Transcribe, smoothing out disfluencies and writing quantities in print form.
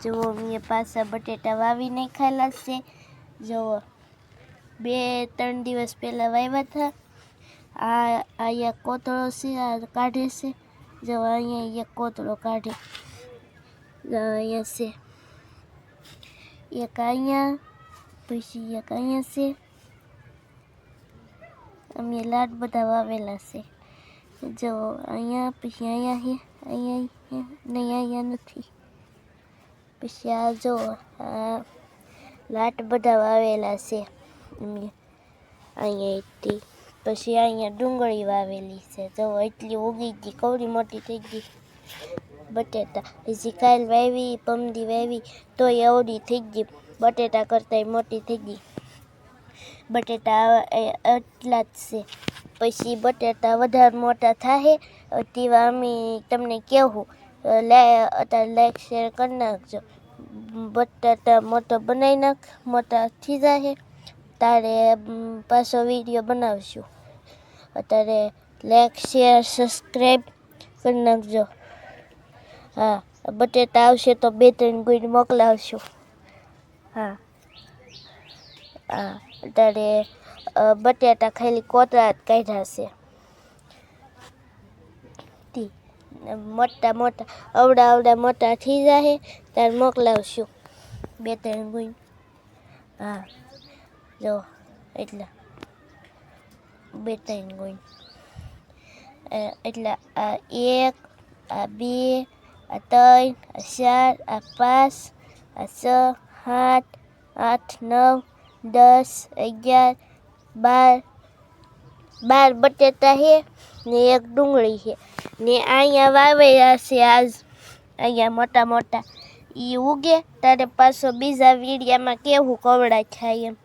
જુઓ મેં પાછા બટેટા વાવી નાખેલા છે. જુઓ 2-3 દિવસ પહેલાં વાવ્યા હતા. અહીંયા કોતળો છે, આ કાઢે છે. જો અહીંયા એક કોતળો કાઢે, અહીંયા છે એક, અહીંયા પછી એક અહીંયા છે. અમે લાડ બધા વાવેલા છે. જો અહીંયા પછી અહીંયા છે, અહીંયા નહીં, અહીંયા નથી. પછી આ જો આ લાટ બધા વાવેલા છે અમે અહીંયાથી. પછી અહીંયા ડુંગળી વાવેલી છે. જો એટલી ઉગી ગઈ, કવડી મોટી થઈ ગઈ. બટેટા હજી કાલ વાવી, પમદી વાવી તોય એવડી થઈ ગઈ, બટેટા કરતાંય મોટી થઈ ગઈ. બટેટા એટલા જ છે. પછી બટેટા વધારે મોટા થાય તેવા અમે તમને કહેવું. અત્યારે લાઈક શેર કરી નાખજો. બટાટા મોટો બનાવી નાખ, મોટા થઈ જાય તારે પાછો વિડીયો બનાવશું. અત્યારે લાઈક શેર સબસ્ક્રાઈબ કરી નાખજો. હા, બટેટા આવશે તો 2-3 ગુણ મોકલાવશું. હા હા, અત્યારે બટેટા ખાલી કોતરા જ કાઢ્યા છે. મોટા મોટા અવડા મોટા થઈ જાય ત્યારે મોકલાવશું 2-3 ગુણ. હા જો એટલા 2-3 ગુણ. એટલે આ 1, આ 2, આ 3, આ 4, આ 5, આ 6, 7, 8, 9, 10, 11, 12 બટેટા છે ને એક ડુંગળી છે ને અહીંયા વાવેલા છે આજ. અહીંયા મોટા મોટા એ ઉગે ત્યારે પાછો બીજા વીડિયામાં કેવું કવડા થાય એમ.